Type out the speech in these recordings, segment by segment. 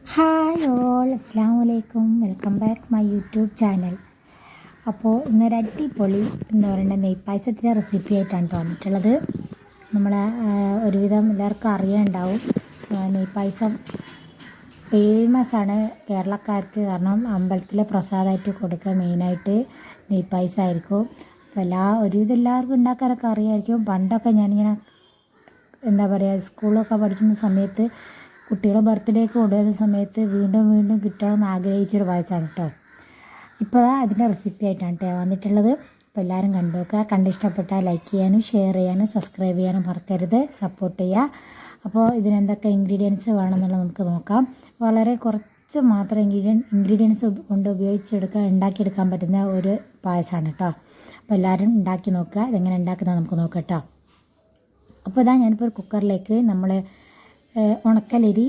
Hi all, അസ്സാം വലൈക്കും. Welcome back my YouTube channel. അപ്പോൾ ഇന്നൊരു അടിപൊളി എന്ന് പറയുന്ന നെയ്പായസത്തിൻ്റെ റെസിപ്പി ആയിട്ടാണ് വന്നിട്ടുള്ളത്. നമ്മളെ ഒരുവിധം എല്ലാവർക്കും അറിയാനുണ്ടാവും. നെയ്പായസം ഫേമസ് ആണ് കേരളക്കാർക്ക്. കാരണം അമ്പലത്തിലെ പ്രസാദമായിട്ട് കൊടുക്കുക മെയിനായിട്ട് നെയ്പായസമായിരിക്കും. അപ്പോൾ ഒരുവിധം എല്ലാവർക്കും ഉണ്ടാക്കാനൊക്കെ അറിയാമായിരിക്കും. പണ്ടൊക്കെ ഞാനിങ്ങനെ എന്താ പറയുക, സ്കൂളിലൊക്കെ പഠിക്കുന്ന സമയത്ത് കുട്ടികളെ ബർത്ത്ഡേക്ക് കൊണ്ടുവരുന്ന സമയത്ത് വീണ്ടും വീണ്ടും കിട്ടണമെന്ന് ആഗ്രഹിച്ചൊരു പായസമാണ് കേട്ടോ. ഇപ്പോൾ അതിൻ്റെ റെസിപ്പി ആയിട്ടാണ് കേട്ടോ വന്നിട്ടുള്ളത്. അപ്പോൾ എല്ലാവരും കണ്ടു നോക്കുക. കണ്ടിഷ്ടപ്പെട്ടാൽ ലൈക്ക് ചെയ്യാനും ഷെയർ ചെയ്യാനും സബ്സ്ക്രൈബ് ചെയ്യാനും മറക്കരുത്. സപ്പോർട്ട് ചെയ്യുക. അപ്പോൾ ഇതിനെന്തൊക്കെ ഇൻഗ്രീഡിയൻസ് വേണമെന്നുള്ളത് നമുക്ക് നോക്കാം. വളരെ കുറച്ച് മാത്രം ഇൻഗ്രീഡിയൻസ് കൊണ്ട് ഉണ്ടാക്കിയെടുക്കാൻ പറ്റുന്ന ഒരു പായസമാണ് കേട്ടോ. അപ്പോൾ എല്ലാവരും ഉണ്ടാക്കി നോക്കുക. ഇതെങ്ങനെ ഉണ്ടാക്കുന്നത് നമുക്ക് നോക്കാം കേട്ടോ. അപ്പോൾ ഞാനിപ്പോൾ ഒരു കുക്കറിലേക്ക് ഉണക്കലരി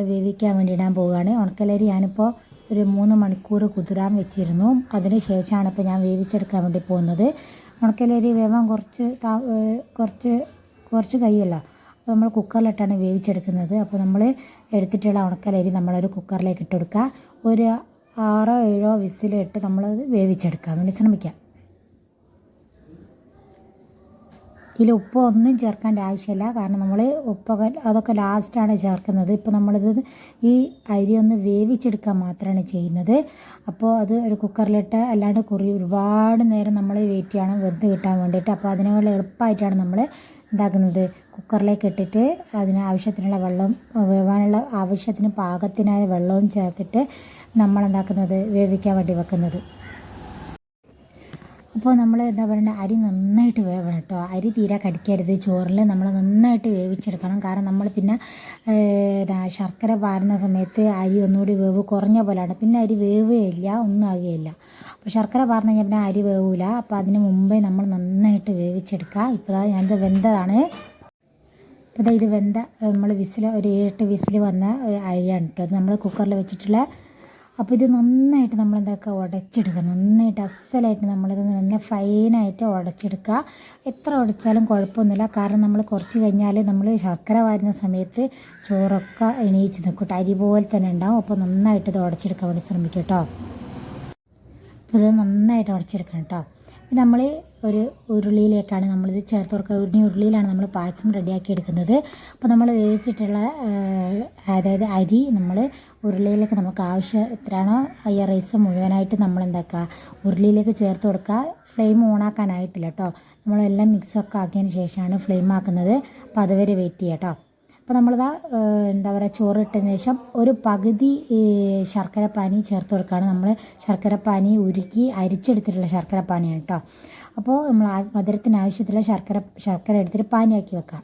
വേവിക്കാൻ വേണ്ടി ഇടാൻ പോവുകയാണ്. ഉണക്കലരി ഞാനിപ്പോൾ ഒരു 3 മണിക്കൂർ കുതിരാൻ വെച്ചിരുന്നു. അതിന് ശേഷമാണ് ഇപ്പോൾ ഞാൻ വേവിച്ചെടുക്കാൻ വേണ്ടി പോകുന്നത്. ഉണക്കലരി വേവാൻ കുറച്ച് കഴിയല്ലോ. അപ്പോൾ നമ്മൾ കുക്കറിലിട്ടാണ് വേവിച്ചെടുക്കുന്നത്. അപ്പോൾ നമ്മൾ എടുത്തിട്ടുള്ള ഉണക്കലരി നമ്മളൊരു കുക്കറിലേക്ക് ഇട്ട് കൊടുക്കുക. ഒരു 6-7 വിസിലിട്ട് നമ്മളത് വേവിച്ചെടുക്കാൻ വേണ്ടി ശ്രമിക്കാം. ഇതിൽ ഉപ്പ് ഒന്നും ചേർക്കേണ്ട ആവശ്യമില്ല. കാരണം നമ്മൾ അതൊക്കെ ലാസ്റ്റാണ് ചേർക്കുന്നത്. ഇപ്പോൾ നമ്മളിത് ഈ അരി ഒന്ന് വേവിച്ചെടുക്കാൻ മാത്രമാണ് ചെയ്യുന്നത്. അപ്പോൾ അത് ഒരു കുക്കറിലിട്ട് അല്ലാണ്ട് ഒരുപാട് നേരം നമ്മൾ വെയിറ്റ് ചെയ്യണം വെന്ത് കിട്ടാൻ വേണ്ടിയിട്ട്. അപ്പോൾ അതിനുള്ള എളുപ്പമായിട്ടാണ് നമ്മൾ എന്താക്കുന്നത്, കുക്കറിലേക്ക് ഇട്ടിട്ട് അതിന് ആവശ്യത്തിനുള്ള വെള്ളം, വേവാനുള്ള ആവശ്യത്തിന് പാകത്തിനായ വെള്ളവും ചേർത്തിട്ട് നമ്മളെന്താക്കുന്നത്, വേവിക്കാൻ വേണ്ടി വെക്കുന്നത്. അപ്പോൾ നമ്മൾ എന്താ പറയുക, അരി നന്നായിട്ട് വേവണം കേട്ടോ. അരി തീരെ കടിക്കരുത്. ചോറിൽ നമ്മൾ നന്നായിട്ട് വേവിച്ചെടുക്കണം. കാരണം നമ്മൾ പിന്നെ ശർക്കര പാരുന്ന സമയത്ത് അരി ഒന്നുകൂടി വേവ് കുറഞ്ഞ പോലെയാണ്. പിന്നെ അരി വേവുകയില്ല, ഒന്നും ആകുകയില്ല. അപ്പോൾ ശർക്കര പാർന്ന് കഴിഞ്ഞാൽ പിന്നെ അരി വേവില്ല. അപ്പോൾ അതിന് മുമ്പേ നമ്മൾ നന്നായിട്ട് വേവിച്ചെടുക്കുക. ഇപ്പോൾ ഞാനിത് വെന്തതാണ്. അപ്പോൾ ഇത് വെന്ത നമ്മൾ ഒരു 7-8 വിസിൽ വന്ന അരിയാണ് കേട്ടോ. അത് നമ്മൾ കുക്കറിൽ വെച്ചിട്ടുള്ള. അപ്പോൾ ഇത് നന്നായിട്ട് നമ്മളെന്താക്കുക, ഉടച്ചെടുക്കുക. നന്നായിട്ട് അസലായിട്ട് നമ്മളിത് നല്ല ഫൈനായിട്ട് ഉടച്ചെടുക്കുക. എത്ര ഉടച്ചാലും കുഴപ്പമൊന്നുമില്ല. കാരണം നമ്മൾ കുറച്ച് കഴിഞ്ഞാൽ നമ്മൾ ശർക്കര വാരുന്ന സമയത്ത് ചോറൊക്കെ എണീച്ച് നിൽക്കട്ടെ, അരി പോലെ തന്നെ ഉണ്ടാവും. അപ്പോൾ നന്നായിട്ട് ഇത് ഉടച്ചെടുക്കാൻ വേണ്ടി ശ്രമിക്കും കേട്ടോ. അപ്പോൾ ഇത് നന്നായിട്ട് ഉടച്ചെടുക്കണം കേട്ടോ. നമ്മൾ ഒരു ഉരുളിയിലേക്കാണ് നമ്മളിത് ചേർത്ത് കൊടുക്കുക. ഉരുളിയിലാണ് നമ്മൾ പായസം റെഡിയാക്കി എടുക്കുന്നത്. അപ്പോൾ നമ്മൾ വേവിച്ചിട്ടുള്ള അതായത് അരി നമ്മൾ ഉരുളിയിലേക്ക് നമുക്ക് എത്രയാണോ റൈസ് മുഴുവനായിട്ട് നമ്മൾ എന്താക്കുക, ഉരുളിയിലേക്ക് ചേർത്ത് കൊടുക്കുക. ഫ്ലെയിം ഓണാക്കാനായിട്ടില്ല കേട്ടോ. നമ്മളെല്ലാം മിക്സൊക്കെ ആക്കിയതിന് ശേഷമാണ് ഫ്ലെയിം ആക്കുന്നത്. അപ്പോൾ അതുവരെ വെയിറ്റ് ചെയ്യാം കേട്ടോ. അപ്പോൾ നമ്മളിതാ എന്താ പറയുക, ചോറ് ഇട്ടതിന് ശേഷം ഒരു പകുതി ശർക്കരപ്പാനി ചേർത്ത് കൊടുക്കുകയാണ്. നമ്മൾ ശർക്കരപ്പാനി ഉരുക്കി അരിച്ചെടുത്തിട്ടുള്ള ശർക്കരപ്പാനിയാണ് കേട്ടോ. അപ്പോൾ നമ്മൾ മധുരത്തിന് ആവശ്യത്തിലുള്ള ശർക്കര എടുത്തിട്ട് പാനിയാക്കി വെക്കാം.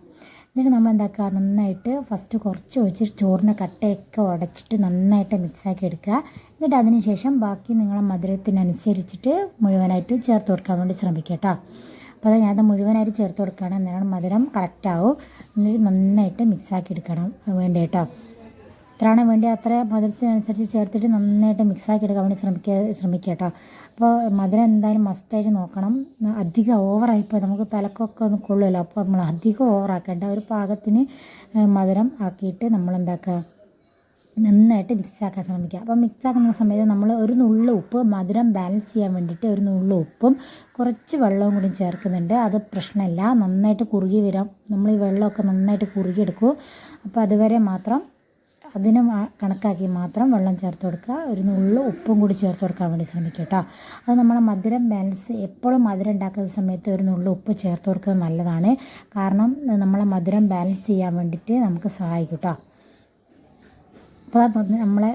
എന്നിട്ട് നമ്മൾ എന്താക്കുക, നന്നായിട്ട് ഫസ്റ്റ് കുറച്ച് ഒഴിച്ചിട്ട് ചോറിൻ്റെ കട്ടയൊക്കെ ഉടച്ചിട്ട് നന്നായിട്ട് മിക്സാക്കി എടുക്കുക. എന്നിട്ട് അതിന് ശേഷം ബാക്കി നിങ്ങളെ മധുരത്തിനനുസരിച്ചിട്ട് മുഴുവനായിട്ടും ചേർത്ത് കൊടുക്കാൻ വേണ്ടി ശ്രമിക്കുക കേട്ടോ. അപ്പോൾ ഞാനത് മുഴുവനായിട്ട് ചേർത്ത് കൊടുക്കുകയാണ്. അന്നേരം മധുരം കറക്റ്റാവും. എന്നിട്ട് നന്നായിട്ട് മിക്സാക്കി എടുക്കണം വേണ്ടി കേട്ടോ. എത്രയാണ് വേണ്ടി അത്ര മധുരത്തിനനുസരിച്ച് ചേർത്തിട്ട് നന്നായിട്ട് മിക്സാക്കി എടുക്കാൻ വേണ്ടി ശ്രമിക്കുക കേട്ടോ. അപ്പോൾ മധുരം എന്തായാലും മസ്റ്റായിട്ട് നോക്കണം. അധികം ഓവറായിപ്പോൾ നമുക്ക് തലക്കൊക്കെ ഒന്ന് കൊള്ളുമല്ലോ. അപ്പോൾ നമ്മൾ അധികം ഓവറാക്കേണ്ട, ഒരു പാകത്തിന് മധുരം ആക്കിയിട്ട് നമ്മളെന്താക്കുക, നന്നായിട്ട് മിക്സാക്കാൻ ശ്രമിക്കുക. അപ്പോൾ മിക്സാക്കുന്ന സമയത്ത് നമ്മൾ ഒരു നുള്ളു ഉപ്പ്, മധുരം ബാലൻസ് ചെയ്യാൻ വേണ്ടിയിട്ട് ഒരു നുള്ളു ഉപ്പും കുറച്ച് വെള്ളവും കൂടി ചേർക്കുന്നുണ്ട്. അത് പ്രശ്നമില്ല, നന്നായിട്ട് കുറുകി വരാം. നമ്മൾ ഈ വെള്ളമൊക്കെ നന്നായിട്ട് കുറുകിയെടുക്കും. അപ്പോൾ അതുവരെ മാത്രം അതിന് കണക്കാക്കി മാത്രം വെള്ളം ചേർത്ത് കൊടുക്കുക. ഒരു നുള്ളു ഉപ്പും കൂടി ചേർത്ത് കൊടുക്കാൻ വേണ്ടി ശ്രമിക്കുക കേട്ടോ. അത് നമ്മളെ മധുരം ബാലൻസ്, എപ്പോഴും മധുരം ഉണ്ടാക്കുന്ന സമയത്ത് ഒരു നുള്ളു ഉപ്പ് ചേർത്ത് കൊടുക്കുന്നത് നല്ലതാണ്. കാരണം നമ്മളെ മധുരം ബാലൻസ് ചെയ്യാൻ വേണ്ടിയിട്ട് നമുക്ക് സഹായിക്കും കേട്ടോ. അപ്പോൾ നമ്മളെ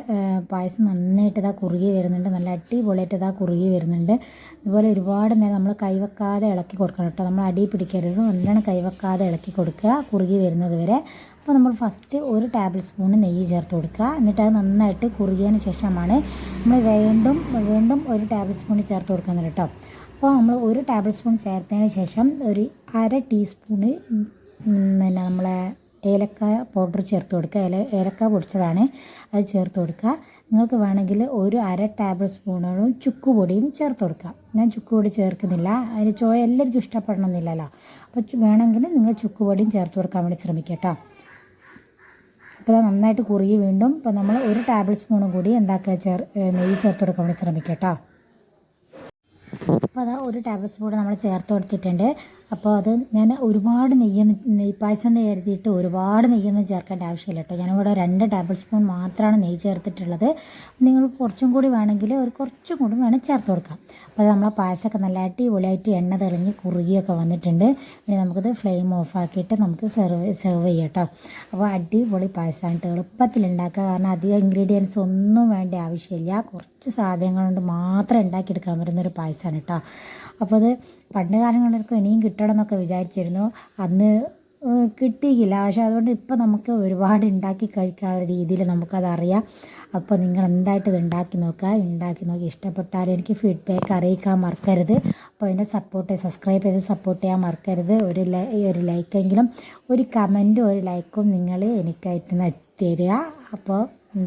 പായസം നന്നായിട്ട് കുറുകി വരുന്നുണ്ട്. നല്ല അടിപൊളിയായിട്ട് കുറുകി വരുന്നുണ്ട്. ഇതുപോലെ ഒരുപാട് നേരം നമ്മൾ കൈവെക്കാതെ ഇളക്കി കൊടുക്കണം കേട്ടോ. നമ്മൾ അടി പിടിക്കരുത്, നല്ലോണം കൈവെക്കാതെ ഇളക്കി കൊടുക്കുക കുറുകി വരുന്നത് വരെ. അപ്പോൾ നമ്മൾ ഫസ്റ്റ് 1 ടേബിൾ സ്പൂൺ നെയ്യ് ചേർത്ത് കൊടുക്കുക. എന്നിട്ട് അത് നന്നായിട്ട് കുറുകിയതിന് ശേഷമാണ് നമ്മൾ വീണ്ടും 1 ടേബിൾ സ്പൂൺ ചേർത്ത് കൊടുക്കുന്നത് കേട്ടോ. അപ്പോൾ നമ്മൾ 1 ടേബിൾ സ്പൂൺ ചേർത്തതിന് ശേഷം ഒരു 1/2 ടീസ്പൂണ് നമ്മളെ ഏലക്ക പൗഡർ ചേർത്ത് കൊടുക്കുക. ഏലക്ക പൊടിച്ചതാണ്, അത് ചേർത്ത് കൊടുക്കുക. നിങ്ങൾക്ക് വേണമെങ്കിൽ ഒരു 1/2 ടേബിൾ സ്പൂണോളം ചുക്കുപൊടിയും ചേർത്ത് കൊടുക്കുക. ഞാൻ ചുക്കുപൊടി ചേർക്കുന്നില്ല, അതിന് ചോയ എല്ലാവർക്കും ഇഷ്ടപ്പെടണമെന്നില്ലല്ലോ. അപ്പോൾ വേണമെങ്കിൽ നിങ്ങൾ ചുക്കുപൊടിയും ചേർത്ത് കൊടുക്കാൻ വേണ്ടി ശ്രമിക്കുക കേട്ടോ. അപ്പോൾ അത് നന്നായിട്ട് കുറുകി വീണ്ടും ഇപ്പോൾ നമ്മൾ 1 ടേബിൾ സ്പൂണും കൂടി എന്താക്കുക നെയ്യ് ചേർത്ത് കൊടുക്കാൻ വേണ്ടി ശ്രമിക്കുക കേട്ടോ. അപ്പോൾ അത് 1 ടേബിൾ സ്പൂൺ നമ്മൾ ചേർത്ത് കൊടുത്തിട്ടുണ്ട്. അപ്പോൾ അത് ഞാൻ ഒരുപാട് നെയ്പായസം എന്ന് കരുതിയിട്ട് ഒരുപാട് നെയ്യൊന്നും ചേർക്കേണ്ട ആവശ്യമില്ല കേട്ടോ. ഞാനിവിടെ 2 ടേബിൾ സ്പൂൺ മാത്രമാണ് നെയ്യ് ചേർത്തിട്ടുള്ളത്. നിങ്ങൾക്ക് കുറച്ചും കൂടി വേണമെങ്കിൽ കുറച്ചും കൂടി വേണം ചേർത്ത് കൊടുക്കാം. അപ്പോൾ അത് നമ്മളെ പായസമൊക്കെ നല്ല അടിപൊളിയായിട്ട് എണ്ണ തെളിഞ്ഞ് കുറുകിയൊക്കെ വന്നിട്ടുണ്ട്. ഇനി നമുക്കത് ഫ്ലെയിം ഓഫാക്കിയിട്ട് നമുക്ക് സെർവ് ചെയ്യാം കേട്ടോ. അപ്പോൾ അടിപൊളി പായസമാണ് കേട്ടോ. എളുപ്പത്തിലുണ്ടാക്കുക, കാരണം അധികം ഇൻഗ്രീഡിയൻസ് ഒന്നും വേണ്ട ആവശ്യമില്ല. കുറച്ച് സാധനങ്ങൾ കൊണ്ട് മാത്രം ഉണ്ടാക്കിയെടുക്കാൻ പറ്റുന്നൊരു പായസമാണ് കേട്ടോ. അപ്പോൾ അത് പണ്ട് കാലങ്ങളിലൊക്കെ ഇനിയും കിട്ടണം എന്നൊക്കെ വിചാരിച്ചിരുന്നു, അന്ന് കിട്ടിയില്ല. പക്ഷേ അതുകൊണ്ട് ഇപ്പോൾ നമുക്ക് ഒരുപാട് ഉണ്ടാക്കി കഴിക്കാനുള്ള രീതിയിൽ നമുക്കതറിയാം. അപ്പോൾ നിങ്ങൾ എന്തായിട്ട് ഇത് ഉണ്ടാക്കി നോക്കി ഇഷ്ടപ്പെട്ടാൽ എനിക്ക് ഫീഡ്ബാക്ക് അറിയിക്കാൻ മറക്കരുത്. അപ്പോൾ അതിനെ സബ്സ്ക്രൈബ് ചെയ്ത് സപ്പോർട്ട് ചെയ്യാൻ മറക്കരുത്. ഒരു ലൈക്കെങ്കിലും, ഒരു കമൻറ്റും ഒരു ലൈക്കും നിങ്ങൾ എനിക്കായിട്ട് തരിക. അപ്പോൾ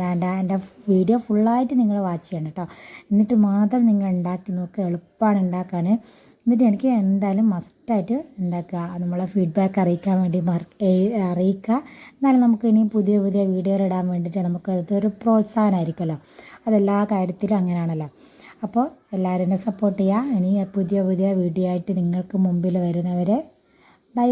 എൻ്റെ വീഡിയോ ഫുള്ളായിട്ട് നിങ്ങൾ വാച്ച് ചെയ്യണം കേട്ടോ. എന്നിട്ട് മാത്രം നിങ്ങൾ ഉണ്ടാക്കി നോക്കുക, എളുപ്പമാണ് ഉണ്ടാക്കാൻ. എന്നിട്ട് എനിക്ക് എന്തായാലും മസ്റ്റായിട്ട് ഉണ്ടാക്കുക, നമ്മളെ ഫീഡ്ബാക്ക് അറിയിക്കാൻ വേണ്ടി അറിയിക്കുക. എന്നാലും നമുക്ക് ഇനിയും പുതിയ വീഡിയോ ഇടാൻ വേണ്ടിയിട്ട് നമുക്ക് അതൊരു പ്രോത്സാഹനമായിരിക്കുമല്ലോ. അതെല്ലാ കാര്യത്തിലും അങ്ങനെയാണല്ലോ. അപ്പോൾ എല്ലാവരും എന്നെ സപ്പോർട്ട് ചെയ്യുക. ഇനി പുതിയ വീഡിയോ ആയിട്ട് നിങ്ങൾക്ക് മുമ്പിൽ വരുന്നവരെ ബൈ.